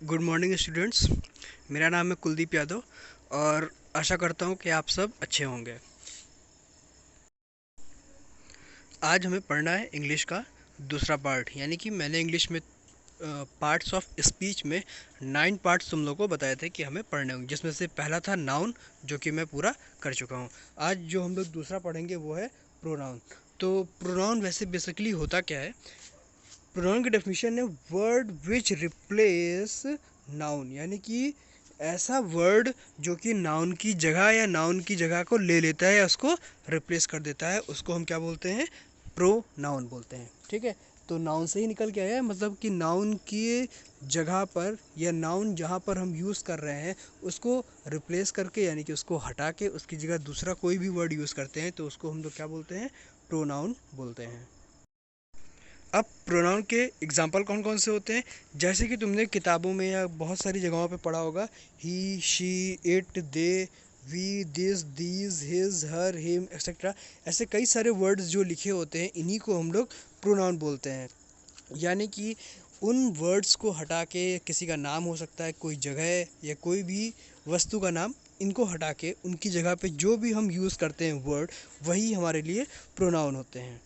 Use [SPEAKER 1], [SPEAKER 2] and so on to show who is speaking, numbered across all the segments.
[SPEAKER 1] Good morning students. मेरा नाम है कुलदीप यादव और आशा करता हूँ कि आप सब अच्छे होंगे। आज हमें पढ़ना है इंग्लिश का दूसरा पार्ट, यानी कि मैंने इंग्लिश में पार्ट्स ऑफ स्पीच में 9 पार्ट्स तुम लोगों को बताए थे कि हमें पढ़ने होंगे, जिसमें से पहला था नाउन, जो कि मैं पूरा कर चुका हूँ। आज जो हम लोग दूसरा पढ़ेंगे वो है प्रोनाउन। तो प्रोनाउन वैसे बेसिकली होता क्या है? प्रोनाउन की डेफिनेशन है वर्ड विच रिप्लेस नाउन, यानी कि ऐसा वर्ड जो कि नाउन की जगह या नाउन की जगह को ले लेता है या उसको रिप्लेस कर देता है, उसको हम क्या बोलते हैं? प्रोनाउन बोलते हैं। ठीक है, तो नाउन से ही निकल के आया है, मतलब कि नाउन की जगह पर या नाउन जहाँ पर हम यूज़ कर रहे हैं उसको रिप्लेस करके, यानी कि उसको हटा के उसकी जगह दूसरा कोई भी वर्ड यूज़ करते हैं, तो उसको हम लोग क्या बोलते हैं? प्रोनाउन बोलते हैं। अब प्रोनाउन के एग्जाम्पल कौन कौन से होते हैं? जैसे कि तुमने किताबों में या बहुत सारी जगहों पे पढ़ा होगा, he, she, it, they, we, this, these, his, her, him, etcetera. ऐसे कई सारे वर्ड्स जो लिखे होते हैं, इन्हीं को हम लोग प्रोनाउन बोलते हैं। यानी कि उन वर्ड्स को हटा के, किसी का नाम हो सकता है, कोई जगह या कोई भी वस्तु का नाम, इनको हटा के उनकी जगह पे जो भी हम यूज़ करते हैं वर्ड, वही हमारे लिए प्रोनाउन होते हैं।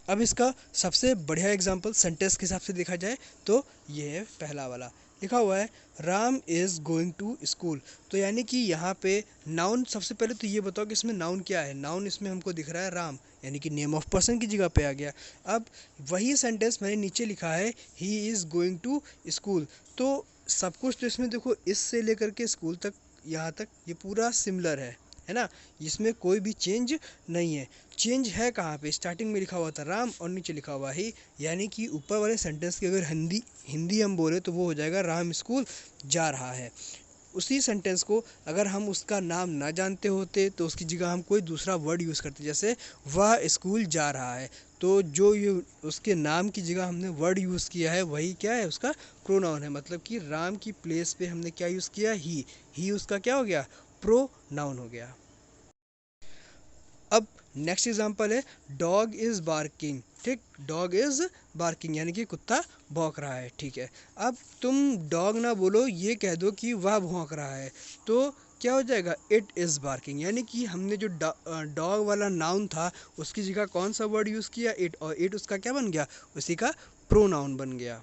[SPEAKER 1] अब इसका सबसे बढ़िया एग्जांपल सेंटेंस के हिसाब से देखा जाए तो ये है पहला वाला। लिखा हुआ है Ram is going to school. तो यानी कि यहाँ पे नाउन, सबसे पहले तो ये बताओ कि इसमें नाउन क्या है? नाउन इसमें हमको दिख रहा है राम, यानी कि नेम ऑफ पर्सन की जगह पे आ गया। अब वही सेंटेंस मैंने नीचे लिखा है he is going to school. तो सब कुछ तो इसमें देखो, इस से लेकर के स्कूल तक, यहाँ तक ये पूरा सिमिलर है ना? इसमें कोई भी चेंज नहीं है। चेंज है कहाँ पे? स्टार्टिंग में लिखा हुआ था राम और नीचे लिखा हुआ ही, यानी कि ऊपर वाले सेंटेंस की अगर हिंदी हिंदी हम बोले तो वो हो जाएगा राम स्कूल जा रहा है। उसी सेंटेंस को अगर हम उसका नाम ना जानते होते तो उसकी जगह हम कोई दूसरा वर्ड यूज़ करते, जैसे वह स्कूल जा रहा है, तो जो ये उसके नाम की जगह हमने वर्ड यूज़ किया है वही क्या है? उसका प्रोनाउन है। मतलब कि राम की प्लेस पे हमने क्या यूज़ किया? ही उसका क्या हो गया? प्रोनाउन हो गया। अब नेक्स्ट एग्जांपल है डॉग इज़ बार्किंग। ठीक, डॉग इज़ बार्किंग यानी कि कुत्ता भौंक रहा है। ठीक है, अब तुम डॉग ना बोलो, ये कह दो कि वह भौंक रहा है, तो क्या हो जाएगा? It is barking. यानी कि हमने जो डॉग वाला नाउन था उसकी जगह कौन सा वर्ड यूज़ किया? इट, और इट उसका क्या बन गया? उसी का प्रोनाउन बन गया।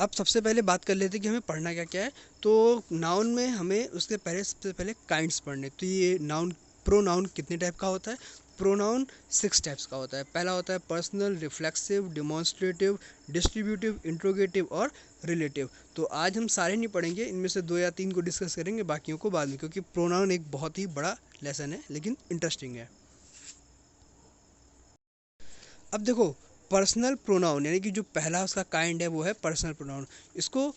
[SPEAKER 1] अब सबसे पहले बात कर लेते हैं कि हमें पढ़ना क्या क्या है। तो नाउन में हमें उसके पहले, सबसे पहले काइंड्स पढ़ने। तो ये नाउन, प्रोनाउन कितने टाइप का होता है? प्रोनाउन 6 टाइप्स का होता है। पहला होता है personal, reflexive, demonstrative, distributive, interrogative और रिलेटिव। तो आज हम सारे नहीं पढ़ेंगे, इनमें से 2 या 3 को डिस्कस करेंगे, बाकियों को बाद में, क्योंकि प्रोनाउन एक बहुत ही बड़ा लेसन है लेकिन इंटरेस्टिंग है। अब देखो, पर्सनल प्रोनाउन यानी कि जो पहला उसका काइंड है वो है पर्सनल प्रोनाउन। इसको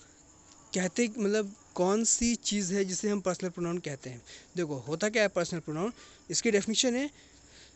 [SPEAKER 1] कहते, मतलब कौन सी चीज़ है जिसे हम पर्सनल प्रोनाउन कहते हैं? देखो होता क्या है पर्सनल प्रोनाउन, इसकी डेफिनेशन है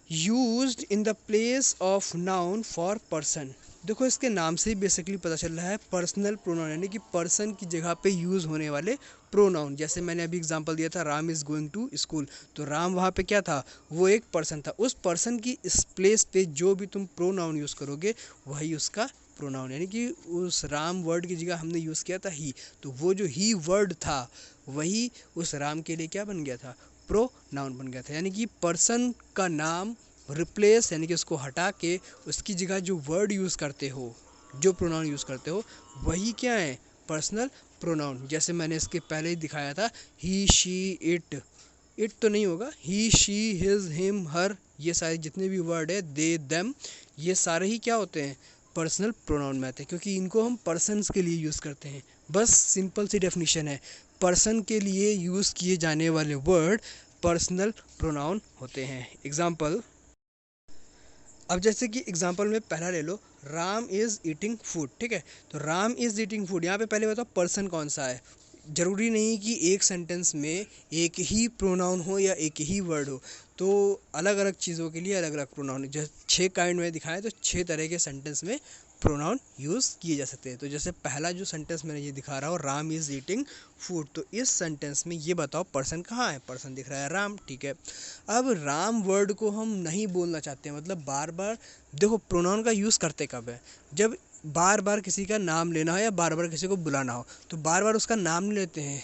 [SPEAKER 1] used in the place of noun for person. देखो इसके नाम से ही बेसिकली पता चल रहा है पर्सनल प्रोनाउन, यानी कि पर्सन की जगह पे यूज़ होने वाले प्रोनाउन। जैसे मैंने अभी एग्जांपल दिया था Ram is going to school, तो राम वहाँ पे क्या था? वो एक पर्सन था। उस पर्सन की इस प्लेस पे जो भी तुम प्रोनाउन यूज़ करोगे वही उसका प्रोनाउन, यानी कि उस राम वर्ड की जगह हमने यूज़ किया था ही, तो वो जो ही वर्ड था वही उस राम के लिए क्या बन गया था? प्रोनाउन बन गया था। यानी कि पर्सन का नाम रिप्लेस, यानी कि उसको हटा के उसकी जगह जो वर्ड यूज़ करते हो, जो प्रोनाउन यूज़ करते हो, वही क्या है? Personal pronoun. जैसे मैंने इसके पहले ही दिखाया था ही, शी, इट। इट तो नहीं होगा, ही, शी, हिज, हिम, हर, ये सारे जितने भी वर्ड है, दे, देम, ये सारे ही क्या होते हैं? पर्सनल प्रोनाउन में आते हैं, क्योंकि इनको हम पर्सन्स के लिए यूज़ करते हैं। बस सिंपल सी डेफिनेशन है, पर्सन के लिए यूज़ किए जाने वाले वर्ड पर्सनल प्रोनाउन होते हैं। एग्जाम्पल, अब जैसे कि एग्जांपल में पहला ले लो, राम इज़ ईटिंग फूड। ठीक है, तो राम इज़ ईटिंग फूड, यहाँ पे पहले बताओ पर्सन कौन सा है? ज़रूरी नहीं कि एक सेंटेंस में एक ही प्रोनाउन हो या एक ही वर्ड हो, तो अलग अलग चीज़ों के लिए अलग अलग प्रोनाउन। जैसे 6 काइंड में दिखाया, तो 6 तरह के सेंटेंस में प्रोनाउन यूज़ किए जा सकते हैं। तो जैसे पहला जो सेंटेंस मैंने ये दिखा रहा हूँ, राम इज़ ईटिंग फूड, तो इस सेंटेंस में ये बताओ पर्सन कहाँ है? पर्सन दिख रहा है राम। ठीक है, अब राम वर्ड को हम नहीं बोलना चाहते, मतलब बार बार, देखो प्रोनाउन का यूज़ करते कब है? जब बार बार किसी का नाम लेना हो या बार बार किसी को बुलाना हो, तो बार बार उसका नाम नहीं लेते हैं,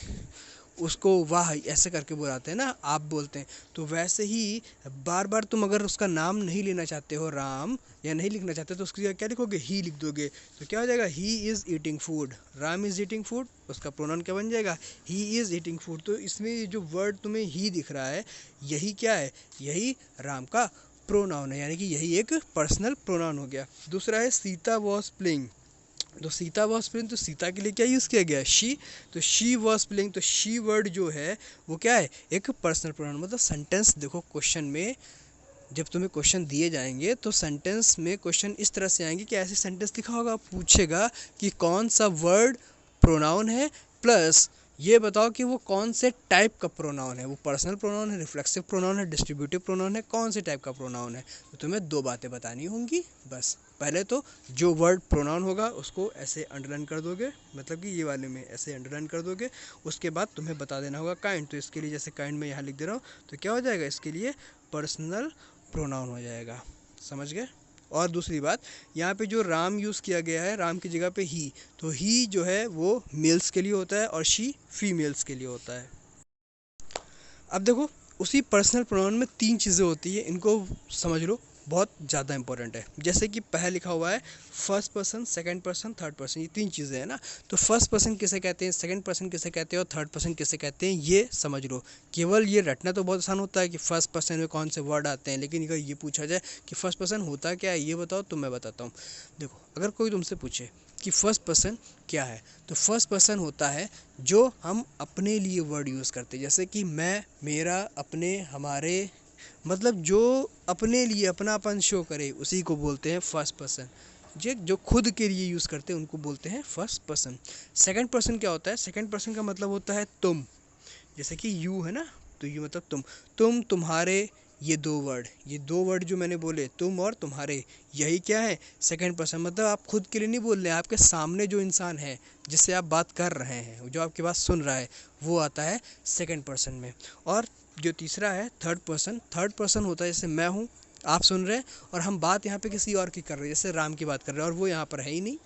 [SPEAKER 1] उसको वाह ऐसे करके बुलाते हैं ना, आप बोलते हैं। तो वैसे ही बार बार तुम अगर उसका नाम नहीं लेना चाहते हो राम, या नहीं लिखना चाहते, तो उसकी जगह क्या लिखोगे, ही लिख दोगे। तो क्या हो जाएगा, he is eating food, Ram is eating food, उसका प्रोनाउन क्या बन जाएगा, ही इज़ ईटिंग फूड। तो इसमें जो वर्ड तुम्हें ही दिख रहा है, यही क्या है, यही राम का प्रोनाउन है, यानी कि यही एक पर्सनल प्रोनाउन हो गया। दूसरा है सीता वॉज प्लेइंग। तो सीता वॉज प्लेइंग, तो सीता के लिए क्या यूज़ किया गया है, शी। तो शी वॉज प्लेइंग, तो शी वर्ड जो है वो क्या है, एक पर्सनल प्रोनाउन। मतलब सेंटेंस देखो, क्वेश्चन में जब तुम्हें क्वेश्चन दिए जाएंगे तो सेंटेंस में क्वेश्चन इस तरह से आएंगे कि ऐसे सेंटेंस लिखा होगा, पूछेगा कि कौन सा वर्ड प्रोनाउन है, प्लस ये बताओ कि वो कौन से टाइप का प्रोनाउन है, वो पर्सनल प्रोनाउन है, रिफ्लेक्सिव प्रोनाउन है, डिस्ट्रीब्यूटिव प्रोनाउन है, कौन से टाइप का प्रोनाउन है। तो तुम्हें दो बातें बतानी होंगी बस। पहले तो जो वर्ड प्रोनाउन होगा उसको ऐसे अंडरलाइन कर दोगे, मतलब कि ये वाले में ऐसे अंडरलाइन कर दोगे। उसके बाद तुम्हें बता देना होगा काइंड, तो इसके लिए जैसे काइंड में यहाँ लिख दे रहा हूँ, तो क्या हो जाएगा, इसके लिए पर्सनल प्रोनाउन हो जाएगा। समझ गए। और दूसरी बात, यहाँ पे जो राम यूज़ किया गया है, राम की जगह पे ही, तो ही जो है वो मेल्स के लिए होता है और शी फीमेल्स के लिए होता है। अब देखो, उसी पर्सनल प्रोनाउन में तीन चीज़ें होती है, इनको समझ लो, बहुत ज़्यादा इंपॉर्टेंट है। जैसे कि पहले लिखा हुआ है first person, second person, third person, ये तीन चीज़ें हैं ना। तो फर्स्ट पर्सन किसे कहते हैं, सेकंड पर्सन किसे कहते हैं और थर्ड पर्सन किसे कहते हैं, ये समझ लो। केवल ये रटना तो बहुत आसान होता है कि फर्स्ट पर्सन में कौन से वर्ड आते हैं, लेकिन अगर ये पूछा जाए कि फर्स्ट पर्सन होता क्या है, ये बताओ, तो मैं बताता हूँ। देखो, अगर कोई तुमसे पूछे कि फर्स्ट पर्सन क्या है, तो फर्स्ट पर्सन होता है जो हम अपने लिए वर्ड यूज़ करते हैं, जैसे कि मैं, मेरा, अपने, हमारे, मतलब जो अपने लिए अपनापन शो करे उसी को बोलते हैं फर्स्ट पर्सन। जो खुद के लिए यूज़ करते हैं उनको बोलते हैं फर्स्ट पर्सन। सेकंड पर्सन क्या होता है, सेकंड पर्सन का मतलब होता है तुम, जैसे कि यू है ना, तो यू मतलब तुम, तुम्हारे, ये दो वर्ड जो मैंने बोले, तुम और तुम्हारे, यही क्या है, सेकंड पर्सन। मतलब आप खुद के लिए नहीं बोल रहे हैं, आपके सामने जो इंसान है जिससे आप बात कर रहे हैं, जो आपकी बात सुन रहा है, वो आता है सेकंड पर्सन में। और जो तीसरा है थर्ड पर्सन, थर्ड पर्सन होता है जैसे मैं हूँ, आप सुन रहे हैं और हम बात यहाँ पे किसी और की कर रहे हैं, जैसे राम की बात कर रहे हैं और वो यहाँ पर है ही नहीं,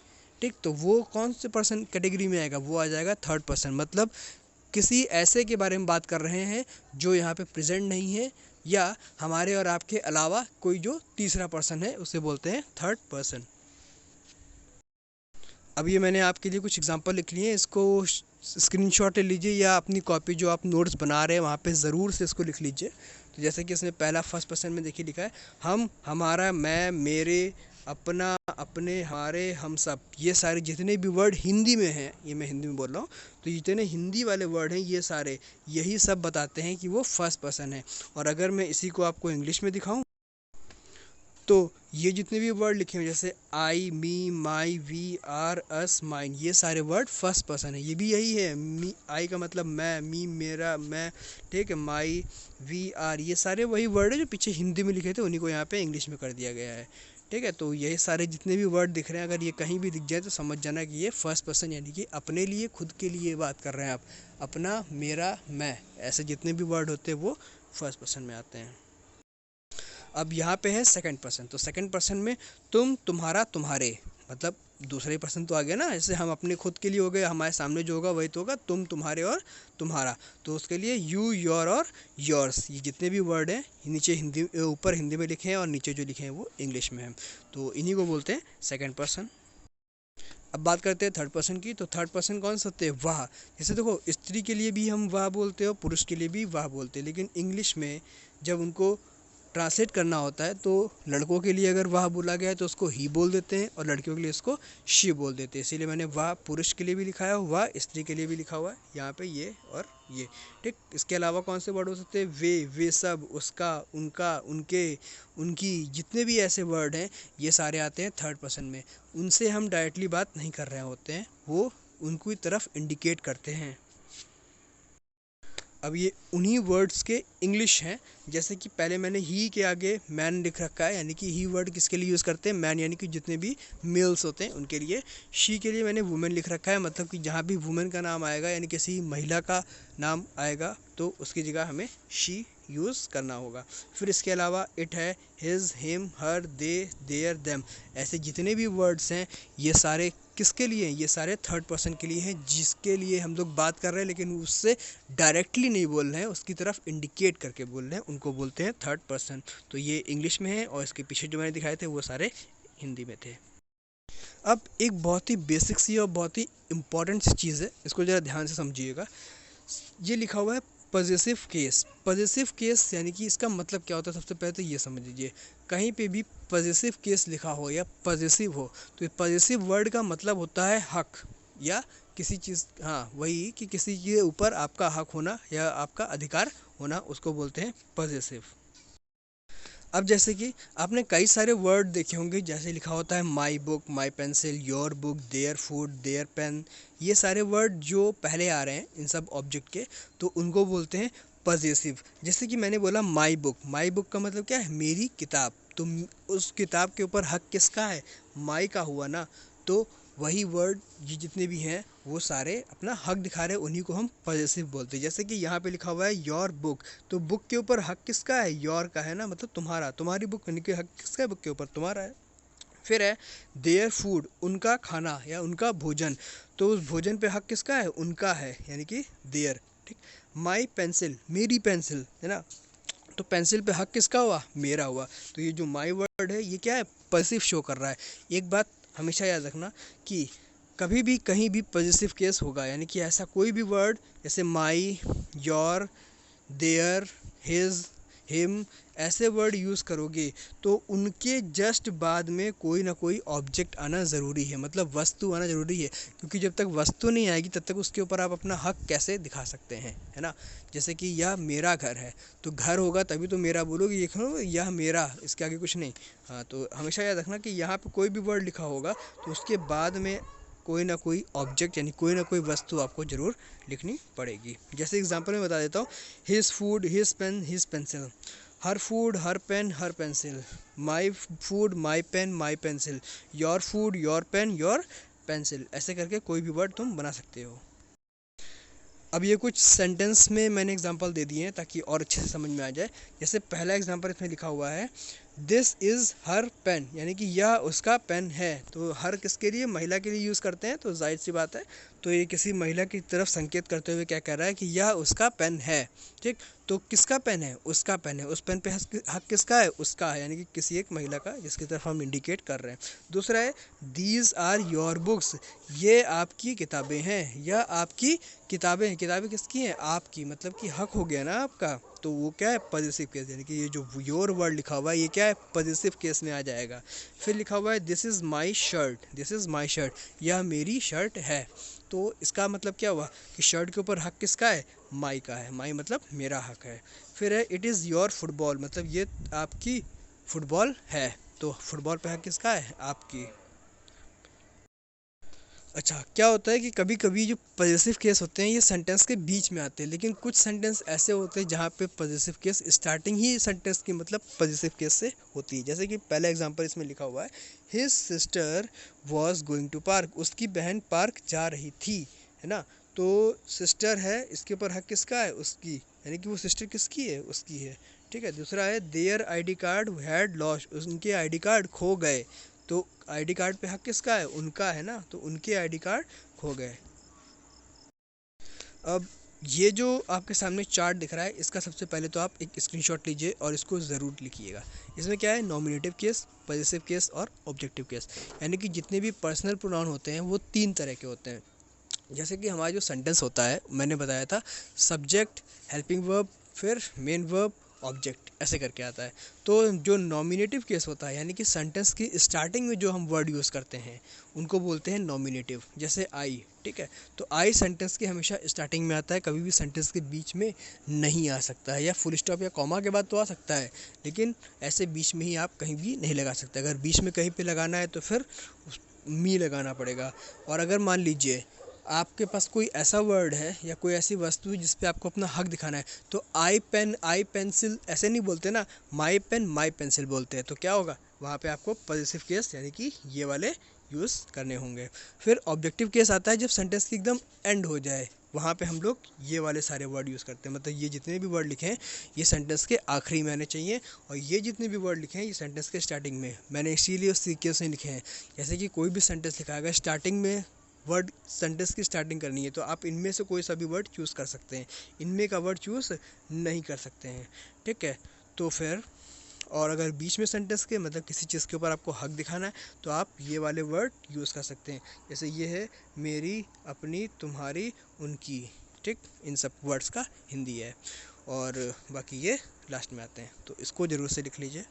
[SPEAKER 1] ठीक, तो वो कौन से पर्सन कैटेगरी में आएगा, वो आ जाएगा थर्ड पर्सन। मतलब किसी ऐसे के बारे में बात कर रहे हैं जो यहाँ पे प्रेजेंट नहीं है, या हमारे और आपके अलावा कोई जो तीसरा पर्सन है, उसे बोलते हैं थर्ड पर्सन। अब ये मैंने आपके लिए कुछ एग्जांपल लिख लिए हैं, इसको स्क्रीनशॉट ले लीजिए या अपनी कॉपी जो आप नोट्स बना रहे हैं वहाँ पे ज़रूर से इसको लिख लीजिए। तो जैसे कि इसमें पहला फर्स्ट पर्सन में देखिए लिखा है हम, हमारा, मैं, मेरे, अपना, अपने, हमारे, हम सब, ये सारे जितने भी वर्ड हिंदी में हैं, ये मैं हिंदी में बोल रहा हूँ, तो जितने हिंदी वाले वर्ड हैं ये सारे, यही सब बताते हैं कि वो फर्स्ट पर्सन है। और अगर मैं इसी को आपको इंग्लिश में दिखाऊँ, तो ये जितने भी वर्ड लिखे हुए जैसे आई, मी, माई, वी, आर, अस, माइन, ये सारे वर्ड फर्स्ट पर्सन है। ये भी यही है, मी, आई का मतलब मैं, मी मेरा, मैं, ठीक है, माई, वी, आर, ये सारे वही वर्ड है जो पीछे हिंदी में लिखे थे, उन्हीं को यहाँ पे इंग्लिश में कर दिया गया है। ठीक है, तो यही सारे जितने भी वर्ड दिख रहे हैं, अगर ये कहीं भी दिख जाए तो समझ जाना कि ये फर्स्ट पर्सन, यानी कि अपने लिए, खुद के लिए बात कर रहे हैं आप। अपना, मेरा, मैं, ऐसे जितने भी वर्ड होते हैं वो फर्स्ट पर्सन में आते हैं। अब यहाँ पे है सेकंड पर्सन, तो सेकंड पर्सन में तुम, तुम्हारा, तुम्हारे, मतलब दूसरे पर्सन तो आ गया ना, जैसे हम अपने खुद के लिए हो गए, हमारे सामने जो होगा वही तो होगा तुम, तुम्हारे और तुम्हारा। तो उसके लिए यू, योर और योर्स, ये जितने भी वर्ड हैं नीचे हिंदी, ऊपर हिंदी में लिखे हैं और नीचे जो लिखे हैं वो इंग्लिश में हैं, तो इन्हीं को बोलते हैं सेकंड पर्सन। अब बात करते हैं थर्ड पर्सन की, तो थर्ड पर्सन कौन सा होते हैं, वाह। जैसे देखो, स्त्री के लिए भी हम वाह बोलते हैं और पुरुष के लिए भी वाह बोलते हैं, लेकिन इंग्लिश में जब उनको ट्रांसलेट करना होता है तो लड़कों के लिए अगर वाह बोला गया है तो उसको ही बोल देते हैं और लड़कियों के लिए इसको शी बोल देते हैं। इसीलिए मैंने वाह पुरुष के लिए भी लिखा है, वाह स्त्री के लिए भी लिखा हुआ है यहाँ पे, ये और ये, ठीक। इसके अलावा कौन से वर्ड हो सकते हैं, वे सब, उसका, उनका, उनके, उनकी, जितने भी ऐसे वर्ड हैं ये सारे आते हैं थर्ड पर्सन में। उनसे हम डायरेक्टली बात नहीं कर रहे होते हैं, वो उनकी तरफ इंडिकेट करते हैं। अब ये उन्हीं वर्ड्स के इंग्लिश हैं, जैसे कि पहले मैंने ही के आगे मैन लिख रखा है, यानी कि ही वर्ड किसके लिए यूज़ करते हैं, मैन, यानी कि जितने भी मेल्स होते हैं उनके लिए। शी के लिए मैंने वुमेन लिख रखा है, मतलब कि जहाँ भी वुमेन का नाम आएगा यानी किसी महिला का नाम आएगा तो उसकी जगह हमें शी यूज़ करना होगा। फिर इसके अलावा इट है, his, him, her, they, their, them, ऐसे जितने भी वर्ड्स हैं ये सारे किसके लिए हैं? ये सारे थर्ड पर्सन के लिए हैं, जिसके लिए हम लोग बात कर रहे हैं लेकिन उससे डायरेक्टली नहीं बोल रहे हैं, उसकी तरफ इंडिकेट करके बोल रहे हैं, उनको बोलते हैं थर्ड पर्सन। तो ये इंग्लिश में है और इसके पीछे जो मैंने दिखाए थे वो सारे हिंदी में थे। अब एक बहुत ही बेसिक सी और बहुत ही इम्पॉर्टेंट सी चीज़ है, इसको ज़रा ध्यान से समझिएगा। ये लिखा हुआ है पॉजेसिव केस। पॉजेसिव केस यानी कि इसका मतलब क्या होता है, सबसे पहले तो ये समझ लीजिए। कहीं पे भी पॉजेसिव केस लिखा हो या पॉजेसिव हो तो पॉजेसिव वर्ड का मतलब होता है हक या किसी चीज़, हाँ वही कि किसी के ऊपर आपका हक होना या आपका अधिकार होना, उसको बोलते हैं पॉजेसिव। अब जैसे कि आपने कई सारे वर्ड देखे होंगे, जैसे लिखा होता है my book, my pencil, your book, their food, their pen. ये सारे वर्ड जो पहले आ रहे हैं इन सब ऑब्जेक्ट के, तो उनको बोलते हैं पॉजेसिव। जैसे कि मैंने बोला माई बुक, माई बुक का मतलब क्या है? मेरी किताब। तो उस किताब के ऊपर हक किसका है? माई का हुआ ना। तो वही वर्ड ये जितने भी हैं वो सारे अपना हक दिखा रहे हैं, उन्हीं को हम पॉजेसिव बोलते हैं। जैसे कि यहाँ पे लिखा हुआ है योर बुक, तो बुक के ऊपर हक किसका है? योर का है ना, मतलब तुम्हारा, तुम्हारी बुक, यानी कि हक किसका है? बुक के ऊपर तुम्हारा है। फिर है देयर फूड, उनका खाना या उनका भोजन, तो उस भोजन पे हक किसका है? उनका है, यानी कि देयर। ठीक। माई पेंसिल, मेरी पेंसिल है ना, तो पेंसिल पे हक किसका हुआ? मेरा हुआ। तो ये जो माई वर्ड है ये क्या है? पॉजिटिव शो कर रहा है। एक बात हमेशा याद रखना कि कभी भी कहीं भी पॉजिटिव केस होगा, यानी कि ऐसा कोई भी वर्ड जैसे माई, योर, देयर, हिज, हिम, ऐसे वर्ड यूज़ करोगे तो उनके जस्ट बाद में कोई ना कोई ऑब्जेक्ट आना ज़रूरी है, मतलब वस्तु आना ज़रूरी है। क्योंकि जब तक वस्तु नहीं आएगी तब तक उसके ऊपर आप अपना हक कैसे दिखा सकते हैं, है ना। जैसे कि यह मेरा घर है, तो घर होगा तभी तो मेरा बोलोगे, ये कहो यह मेरा, इसके आगे कुछ नहीं। हाँ, तो हमेशा याद रखना कि यहाँ पे कोई भी वर्ड लिखा होगा तो उसके बाद में कोई ना कोई ऑब्जेक्ट यानी कोई ना कोई वस्तु आपको ज़रूर लिखनी पड़ेगी। जैसे एग्जांपल में बता देता हूँ, his food, his pen, his pencil, her food, her pen, her pencil, my food, my pen, my pencil, your food, your pen, your pencil. ऐसे करके कोई भी वर्ड तुम बना सकते हो। अब ये कुछ सेंटेंस में मैंने एग्जांपल दे दिए हैं ताकि और अच्छे से समझ में आ जाए। जैसे पहला एग्जांपल इसमें लिखा हुआ है दिस इज़ हर पेन, यानी कि यह उसका पेन है। तो हर किसके लिए? महिला के लिए यूज़ करते हैं, तो जाहिर सी बात है। तो ये किसी महिला की तरफ संकेत करते हुए क्या कह रहा है कि यह उसका पेन है। ठीक। तो किसका पेन है? उसका पेन है। उस पेन पे हक किसका है? उसका है, यानी कि किसी एक महिला का, जिसकी तरफ हम इंडिकेट कर रहे हैं। दूसरा है दीज आर योर बुक्स, ये आपकी किताबें हैं, यह आपकी किताबें हैं। किताबें किसकी हैं? आपकी, मतलब कि हक हो गया ना आपका। तो वो क्या है? पॉजिटिव केस, यानी कि ये जो योर वर्ड लिखा हुआ है ये क्या है? पॉजिटिव केस में आ जाएगा। फिर लिखा हुआ है this is my shirt, this is my shirt, यह मेरी शर्ट है। तो इसका मतलब क्या हुआ कि शर्ट के ऊपर हक किसका है? माई का है। माई मतलब मेरा हक है। फिर है इट इज़ योर फुटबॉल, मतलब ये आपकी फुटबॉल है। तो फुटबॉल पे हक किसका है? आपकी। अच्छा, क्या होता है कि कभी कभी जो पॉजेसिव केस होते हैं ये सेंटेंस के बीच में आते हैं, लेकिन कुछ सेंटेंस ऐसे होते हैं जहाँ पे पॉजेसिव केस स्टार्टिंग ही सेंटेंस की मतलब पॉजेसिव केस से होती है। जैसे कि पहला एग्जांपल इसमें लिखा हुआ है his sister was going to park, उसकी बहन पार्क जा रही थी, है ना। तो सिस्टर है, इसके ऊपर हक किसका है? उसकी, यानी कि वो सिस्टर किसकी है? उसकी है। ठीक है। दूसरा है their ID card had lost, उनके आईडी कार्ड खो गए। तो आईडी कार्ड पे हक किसका है? उनका है ना, तो उनके आईडी कार्ड खो गए। अब ये जो आपके सामने चार्ट दिख रहा है इसका सबसे पहले तो आप एक स्क्रीनशॉट लीजिए और इसको ज़रूर लिखिएगा। इसमें क्या है? नॉमिनेटिव केस, पॉजेसिव केस और ऑब्जेक्टिव केस, यानी कि जितने भी पर्सनल प्रोनाउन होते हैं वो 3 तरह के होते हैं। जैसे कि हमारा जो सेंटेंस होता है मैंने बताया था, सब्जेक्ट, हेल्पिंग वर्ब, फिर मेन वर्ब, ऑब्जेक्ट, ऐसे करके आता है। तो जो नॉमिनेटिव केस होता है, यानी कि सेंटेंस की स्टार्टिंग में जो हम वर्ड यूज़ करते हैं उनको बोलते हैं नॉमिनेटिव। जैसे आई, ठीक है। तो आई सेंटेंस की हमेशा स्टार्टिंग में आता है, कभी भी सेंटेंस के बीच में नहीं आ सकता है, या फुल स्टॉप या कॉमा के बाद तो आ सकता है, लेकिन ऐसे बीच में ही आप कहीं भी नहीं लगा सकते। अगर बीच में कहीं पे लगाना है तो फिर मी लगाना पड़ेगा। और अगर मान लीजिए आपके पास कोई ऐसा वर्ड है या कोई ऐसी वस्तु है जिस पे आपको अपना हक दिखाना है, तो आई पेन, आई पेंसिल ऐसे नहीं बोलते ना, माई पेन, माई पेंसिल बोलते हैं। तो क्या होगा? वहाँ पे आपको पॉजिटिव केस यानी कि ये वाले यूज़ करने होंगे। फिर ऑब्जेक्टिव केस आता है जब सेंटेंस की एकदम एंड हो जाए, वहाँ पे हम लोग ये वाले सारे वर्ड यूज़ करते हैं। मतलब ये जितने भी वर्ड लिखे हैं ये सेंटेंस के आखिरी में आने चाहिए, और ये जितने भी वर्ड लिखे हैं ये सेंटेंस के स्टार्टिंग में। मैंने इसीलिए उस तरीके से लिखे हैं। जैसे कि कोई भी सेंटेंस लिखा है, अगर स्टार्टिंग में वर्ड सेंटेंस की स्टार्टिंग करनी है तो आप इनमें से कोई सा भी वर्ड चूज़ कर सकते हैं, इनमें का वर्ड चूज़ नहीं कर सकते हैं, ठीक है। तो फिर और अगर बीच में सेंटेंस के मतलब किसी चीज़ के ऊपर आपको हक दिखाना है तो आप ये वाले वर्ड यूज़ कर सकते हैं। जैसे ये है मेरी, अपनी, तुम्हारी, उनकी, ठीक। इन सब वर्ड्स का हिंदी है, और बाकी ये लास्ट में आते हैं, तो इसको ज़रूर से लिख लीजिए।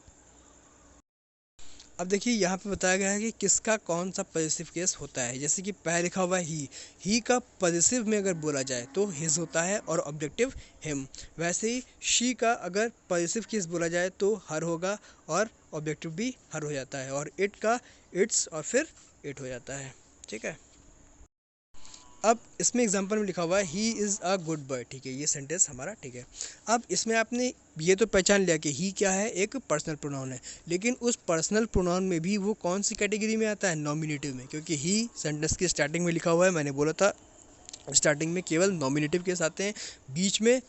[SPEAKER 1] अब देखिए यहाँ पे बताया गया है कि किसका कौन सा पॉजिटिव केस होता है। जैसे कि पहले लिखा हुआ है ही का पॉजिटिव में अगर बोला जाए तो हिज होता है और ऑब्जेक्टिव हिम। वैसे ही शी का अगर पॉजिटिव केस बोला जाए तो हर होगा और ऑब्जेक्टिव भी हर हो जाता है, और इट का इट्स और फिर इट हो जाता है, ठीक है। अब इसमें एग्जांपल में लिखा हुआ है he is a good boy, ठीक है, ये सेंटेंस हमारा, ठीक है। अब इसमें आपने ये तो पहचान लिया कि ही क्या है, एक पर्सनल प्रोनाउन है, लेकिन उस पर्सनल प्रोनाउन में भी वो कौन सी कैटेगरी में आता है, नॉमिनेटिव में, क्योंकि ही सेंटेंस की स्टार्टिंग में लिखा हुआ है। मैंने बोला था स्टार्टिंग में केवल नॉमिनेटिव केस आते हैं, बीच में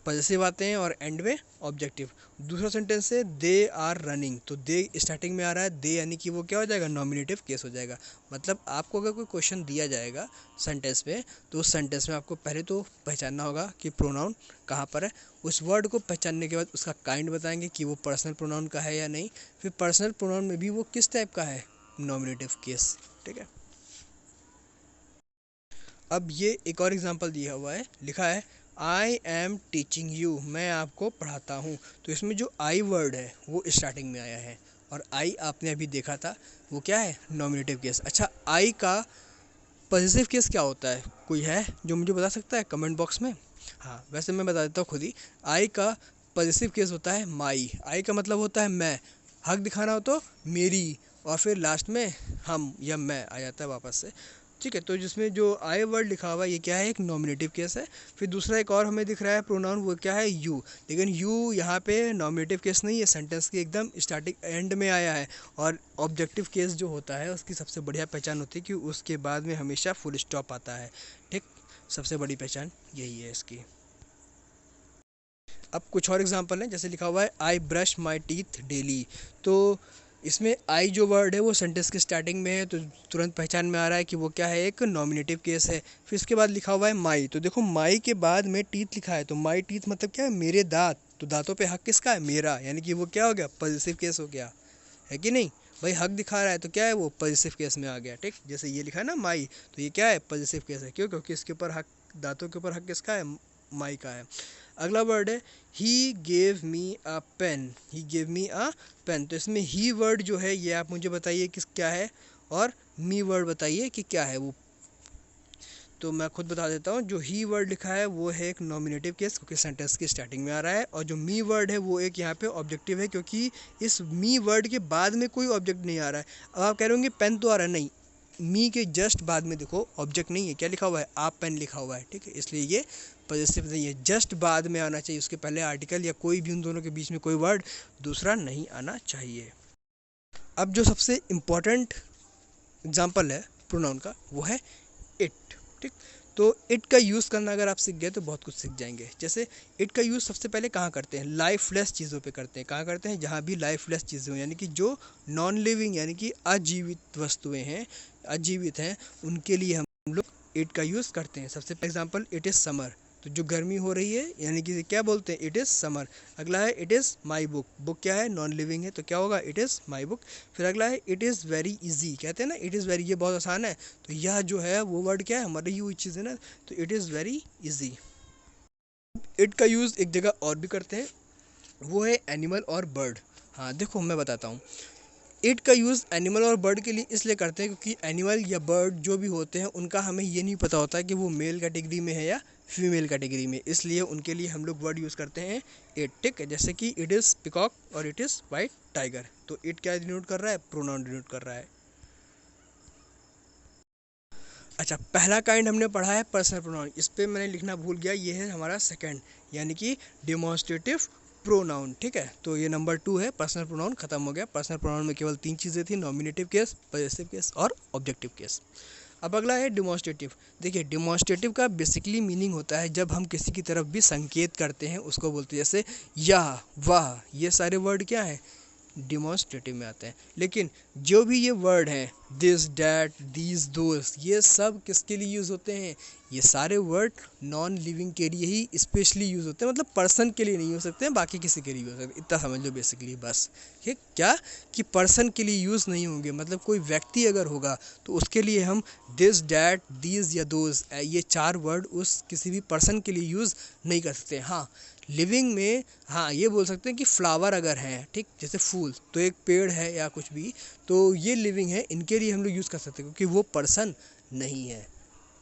[SPEAKER 1] पॉजेसिव आते हैं और एंड में ऑब्जेक्टिव। दूसरा सेंटेंस है दे आर रनिंग, तो दे स्टार्टिंग में आ रहा है, दे यानी कि वो क्या हो जाएगा, नॉमिनेटिव केस हो जाएगा। मतलब आपको अगर कोई क्वेश्चन दिया जाएगा सेंटेंस में तो उस सेंटेंस में आपको पहले तो पहचानना होगा कि प्रोनाउन कहाँ पर है। उस वर्ड को पहचानने के बाद उसका काइंड बताएंगे कि वो पर्सनल प्रोनाउन का है या नहीं, फिर पर्सनल प्रोनाउन में भी वो किस टाइप का है, नॉमिनेटिव केस, ठीक है। अब ये एक और एग्जांपल दिया हुआ है, लिखा है आई एम टीचिंग यू, मैं आपको पढ़ाता हूँ। तो इसमें जो आई वर्ड है वो स्टार्टिंग में आया है, और आई आपने अभी देखा था वो क्या है, नॉमिनेटिव केस। अच्छा, आई का पॉजिटिव केस क्या होता है, कोई है जो मुझे बता सकता है कमेंट बॉक्स में? हाँ, वैसे मैं बता देता हूँ खुद ही। आई का पॉजिटिव केस होता है माई। आई का मतलब होता है मैं, हक दिखाना हो तो मेरी, और फिर लास्ट में हम या मैं आ जाता है वापस से, ठीक है। तो जिसमें जो आई वर्ड लिखा हुआ है ये क्या है, एक नॉमिनेटिव केस है। फिर दूसरा एक और हमें दिख रहा है प्रोनाउन, वो क्या है, यू, लेकिन यू यहाँ पे नॉमिनेटिव केस नहीं है, सेंटेंस की एकदम स्टार्टिंग एंड में आया है। और ऑब्जेक्टिव केस जो होता है उसकी सबसे बढ़िया पहचान होती है कि उसके बाद में हमेशा फुल स्टॉप आता है, ठीक। सबसे बड़ी पहचान यही है इसकी। अब कुछ और एग्जांपल हैं, जैसे लिखा हुआ है I brush my teeth daily. तो इसमें आई जो वर्ड है वो सेंटेंस की स्टार्टिंग में है, तो तुरंत पहचान में आ रहा है कि वो क्या है, एक नॉमिनेटिव केस है। फिर इसके बाद लिखा हुआ है माई, तो देखो माई के बाद में टीथ लिखा है, तो माई टीथ मतलब क्या है, मेरे दांत। तो दांतों पे हक किसका है, मेरा, यानी कि वो क्या हो गया, पॉजिटिव केस हो गया, है कि नहीं भाई। हक दिखा रहा है तो क्या है, वो पॉजिटिव केस में आ गया, ठीक। जैसे ये लिखा है ना माई, तो ये क्या है, पॉजिटिव केस है। क्यों, क्योंकि इसके ऊपर हक, दांतों के ऊपर हक किसका है, माई का है। अगला वर्ड है he gave me a pen, he gave me a pen. तो इसमें ही वर्ड जो है ये आप मुझे बताइए किस क्या है, और मी वर्ड बताइए कि क्या है वो। तो मैं खुद बता देता हूँ, जो ही वर्ड लिखा है वो है एक नॉमिनेटिव केस, क्योंकि सेंटेंस की स्टार्टिंग में आ रहा है, और जो मी वर्ड है वो एक यहाँ पे ऑब्जेक्टिव है, क्योंकि इस मी वर्ड के बाद में कोई ऑब्जेक्ट नहीं आ रहा है। अब आप कह रहे होंगे पेन तो आ रहा है, नहीं, मी के जस्ट बाद में देखो ऑब्जेक्ट नहीं है, क्या लिखा हुआ है, आप पेन लिखा हुआ है, ठीक है, इसलिए ये पॉजिटिव नहीं है। जस्ट बाद में आना चाहिए, उसके पहले आर्टिकल या कोई भी उन दोनों के बीच में कोई वर्ड दूसरा नहीं आना चाहिए। अब जो सबसे इम्पोर्टेंट एग्जाम्पल है प्रोनाउन का वो है इट, ठीक। तो इट का यूज़ करना अगर आप सीख गए तो बहुत कुछ सीख जाएंगे। जैसे इट का यूज़ सबसे पहले कहाँ करते हैं, लाइफलेस चीज़ों पे करते हैं। कहाँ करते हैं, जहाँ भी लाइफलेस चीज़ें हो, यानी कि जो नॉन लिविंग यानी कि अजीवित वस्तुएं हैं, अजीवित हैं, उनके लिए हम लोग इट का यूज़ करते हैं। सबसे पहले एग्जाम्पल, इट इज़ समर, तो जो गर्मी हो रही है यानी कि क्या बोलते हैं, इट इज़ समर। अगला है it is my book, book क्या है, नॉन लिविंग है, तो क्या होगा, इट इज़ माई बुक। फिर अगला है इट इज़ वेरी इजी, कहते हैं ना इट इज़ वेरी, ये बहुत आसान है, तो यह जो है वो वर्ड क्या है, हमारी हुई चीज़ है ना, तो it is very easy. It का यूज़ एक जगह और भी करते हैं, वो है एनिमल और बर्ड। हाँ देखो मैं बताता हूँ, इट का यूज़ एनिमल और बर्ड के लिए इसलिए करते हैं क्योंकि एनिमल या बर्ड जो भी होते हैं उनका हमें ये नहीं पता होता कि वो मेल कैटेगरी में है या फीमेल कैटेगरी में, इसलिए उनके लिए हम लोग वर्ड यूज़ करते हैं इट, ठीक है। जैसे कि इट इज़ पिकॉक और इट इज़ वाइट टाइगर, तो इट क्या डिनोट कर रहा है, प्रोनाउन डिनोट कर रहा है। अच्छा, पहला काइंड हमने पढ़ा है पर्सनल प्रोनाउन, इस पर मैंने लिखना भूल गया, ये है हमारा सेकंड, यानी कि डिमॉन्स्ट्रेटिव प्रोनाउन, ठीक है। तो ये नंबर 2 है, पर्सनल प्रोनाउन खत्म हो गया। पर्सनल प्रोनाउन में केवल 3 चीज़ें थी, नॉमिनेटिव केस, पॉजिटिव केस और ऑब्जेक्टिव केस। अब अगला है डिमॉन्स्ट्रेटिव। देखिए डिमॉन्स्ट्रेटिव का बेसिकली मीनिंग होता है जब हम किसी की तरफ भी संकेत करते हैं उसको बोलते हैं, जैसे यह, वह, ये सारे वर्ड क्या हैं, डिमॉन्स्ट्रेटिव में आते हैं। लेकिन जो भी ये वर्ड हैं, दिस, डैट, दीज, दोस, ये सब किसके लिए यूज़ होते हैं, ये सारे वर्ड नॉन लिविंग के लिए ही स्पेशली यूज़ होते हैं, मतलब पर्सन के लिए नहीं हो सकते हैं, बाकी किसी के लिए हो सकते हैं, इतना समझ लो बेसिकली बस। ठीक, क्या कि पर्सन के लिए यूज़ नहीं होंगे, मतलब कोई व्यक्ति अगर होगा तो उसके लिए हम दिस, डैट, दीज या दोज, ये चार वर्ड उस किसी भी पर्सन के लिए यूज़ नहीं कर सकते। हाँ, लिविंग में हाँ ये बोल सकते हैं कि फ्लावर अगर हैं, ठीक, जैसे फूल, तो एक पेड़ है या कुछ भी, तो ये लिविंग है, इनके लिए हम लोग यूज़ कर सकते हैं क्योंकि वो पर्सन नहीं है।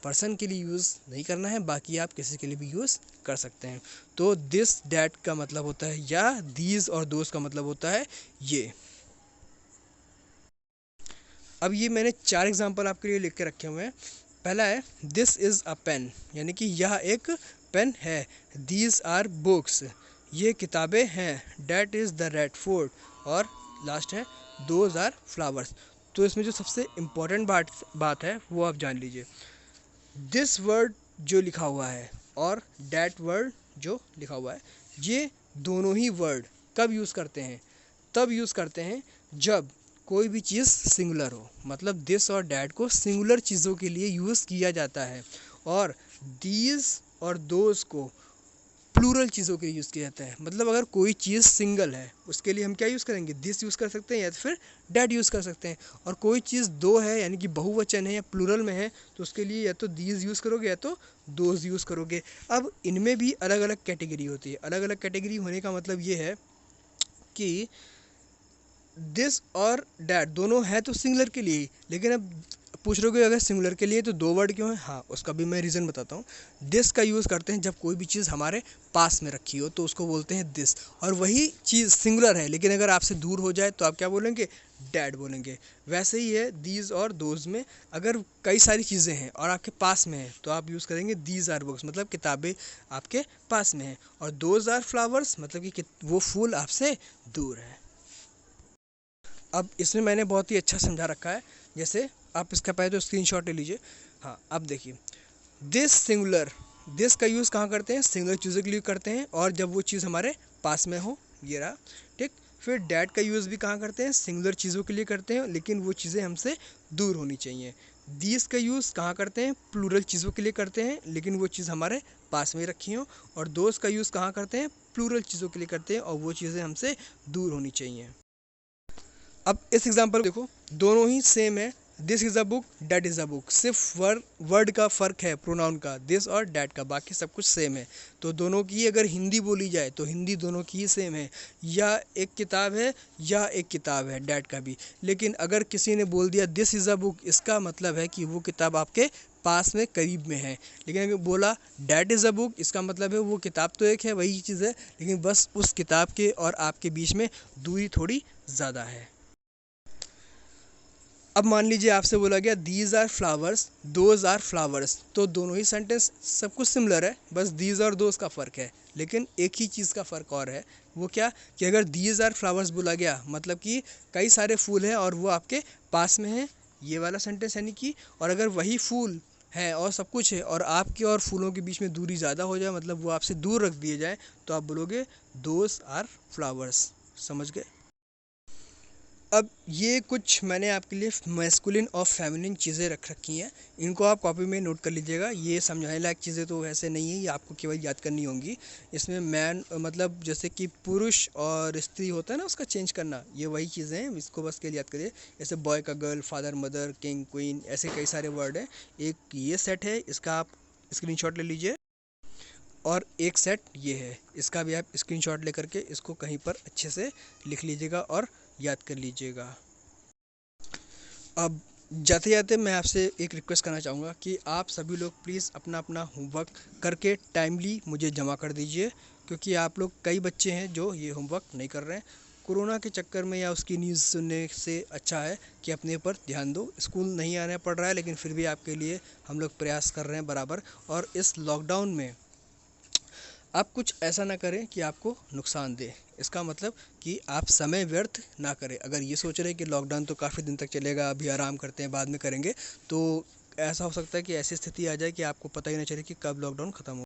[SPEAKER 1] पर्सन के लिए यूज़ नहीं करना है, बाकी आप किसी के लिए भी यूज़ कर सकते हैं। तो दिस, डैट का मतलब होता है या, दीज और दोस्त का मतलब होता है ये। अब ये मैंने 4 एग्जांपल आपके लिए लिख के रखे हुए हैं। पहला है दिस इज़ अ पेन, यानी कि यह एक पेन है। दीज आर बुक्स, ये किताबें हैं। That is the red fort, और लास्ट है दोज आर फ्लावर्स। तो इसमें जो सबसे इम्पोर्टेंट बात है वो आप जान लीजिए। दिस वर्ड जो लिखा हुआ है और डैट वर्ड जो लिखा हुआ है, ये दोनों ही वर्ड कब यूज़ करते हैं, तब यूज़ करते हैं जब कोई भी चीज़ सिंगुलर हो, मतलब दिस और डैट को सिंगुलर चीज़ों के लिए यूज़ किया जाता है, और दीज और दोज को प्लूरल चीज़ों के लिए यूज़ किया जाता है। मतलब अगर कोई चीज़ सिंगल है उसके लिए हम क्या यूज़ करेंगे, दिस यूज़ कर सकते हैं या तो फिर डैट यूज़ कर सकते हैं। और कोई चीज़ दो है यानी कि बहुवचन है या प्लूरल में है तो उसके लिए या तो दीज यूज़ करोगे या तो दोज यूज़ करोगे। अब इनमें भी अलग अलग कैटेगरी होती है। अलग अलग कैटेगरी होने का मतलब ये है कि दिस और डैट दोनों हैं तो सिंगुलर के लिए ही, लेकिन अब पूछ रहे हो कि अगर सिंगुलर के लिए तो दो वर्ड क्यों है। हाँ, उसका भी मैं रीज़न बताता हूँ। दिस का यूज़ करते हैं जब कोई भी चीज़ हमारे पास में रखी हो तो उसको बोलते हैं दिस, और वही चीज़ सिंगुलर है लेकिन अगर आपसे दूर हो जाए तो आप क्या बोलेंगे, डैट बोलेंगे। वैसे ही है दीज और दोज में, अगर कई सारी चीज़ें हैं और आपके पास में है तो आप यूज़ करेंगे दीज आर बुक्स, मतलब किताबें आपके पास में हैं, और दोज आर फ्लावर्स मतलब कि वो फूल आपसे दूर है। अब इसमें मैंने बहुत ही अच्छा समझा रखा है, जैसे आप इसका पहले तो स्क्रीनशॉट ले लीजिए। हाँ, अब देखिए दिस सिंगुलर, दिस का यूज़ कहाँ करते हैं, सिंगुलर चीज़ों के लिए करते हैं और जब वो चीज़ हमारे पास में हो, ये रहा, ठीक। फिर डैट का यूज़ भी कहाँ करते हैं, सिंगुलर चीज़ों के लिए करते हैं लेकिन वो चीज़ें हमसे दूर होनी चाहिए। दिस का यूज़ कहाँ करते हैं, प्लूरल चीज़ों के लिए करते हैं लेकिन वो चीज़ हमारे पास में रखी हो। और दोस्त का यूज़ कहाँ करते हैं, प्लूरल चीज़ों के लिए करते हैं और वो चीज़ें हमसे दूर होनी चाहिए। अब इस एग्जांपल देखो, दोनों ही सेम है। This is a book, that is a book, सिर्फ वर्ड का फ़र्क है, प्रोनाउन का, दिस और डैट का, बाकी सब कुछ सेम है। तो दोनों की अगर हिंदी बोली जाए तो हिंदी दोनों की ही सेम है, या एक किताब है या एक किताब है, डैट का भी। लेकिन अगर किसी ने बोल दिया दिस इज़ अ बुक, इसका मतलब है कि वो किताब आपके पास में करीब में है। लेकिन अगर बोला डैट इज़ अ बुक, इसका मतलब है वो किताब तो एक है, वही चीज़ है, लेकिन बस उस किताब के और आपके बीच में दूरी थोड़ी ज़्यादा है। अब मान लीजिए आपसे बोला गया these are flowers, those are flowers, तो दोनों ही सेंटेंस सब कुछ सिमिलर है, बस दीज और दोज का फ़र्क है। लेकिन एक ही चीज़ का फ़र्क और है, वो क्या कि अगर दीज आर फ्लावर्स बोला गया मतलब कि कई सारे फूल हैं और वो आपके पास में हैं, ये वाला सेंटेंस यानी कि, और अगर वही फूल है और सब कुछ है और आपके और फूलों के बीच में दूरी ज़्यादा हो जाए, मतलब वो आपसे दूर रख दिए जाए, तो आप बोलोगे दोज आर फ्लावर्स। समझ गए। अब ये कुछ मैंने आपके लिए मैस्कुलिन और फेमिनिन चीज़ें रख रखी हैं, इनको आप कॉपी में नोट कर लीजिएगा। ये समझाने लायक चीज़ें तो वैसे नहीं है, ये आपको केवल याद करनी होंगी। इसमें मैन मतलब जैसे कि पुरुष और स्त्री होता है ना, उसका चेंज करना, ये वही चीज़ें हैं, इसको बस के लिए याद करिए। जैसे बॉय का girl, father mother, king queen, ऐसे कई सारे वर्ड हैं। एक ये सेट है, इसका आप स्क्रीनशॉट ले लीजिए, और एक सेट ये है, इसका भी आप स्क्रीनशॉट लेकर के इसको कहीं पर अच्छे से लिख लीजिएगा और याद कर लीजिएगा। अब जाते जाते मैं आपसे एक रिक्वेस्ट करना चाहूँगा कि आप सभी लोग प्लीज़ अपना अपना होमवर्क करके टाइमली मुझे जमा कर दीजिए, क्योंकि आप लोग कई बच्चे हैं जो ये होमवर्क नहीं कर रहे हैं। कोरोना के चक्कर में या उसकी न्यूज़ सुनने से अच्छा है कि अपने ऊपर ध्यान दो। स्कूल नहीं आना पड़ रहा है लेकिन फिर भी आपके लिए हम लोग प्रयास कर रहे हैं बराबर। और इस लॉकडाउन में आप कुछ ऐसा ना करें कि आपको नुकसान दे। इसका मतलब कि आप समय व्यर्थ ना करें। अगर ये सोच रहे हैं कि लॉकडाउन तो काफ़ी दिन तक चलेगा, अभी आराम करते हैं बाद में करेंगे, तो ऐसा हो सकता है कि ऐसी स्थिति आ जाए कि आपको पता ही नहीं चले कि कब लॉकडाउन ख़त्म हो।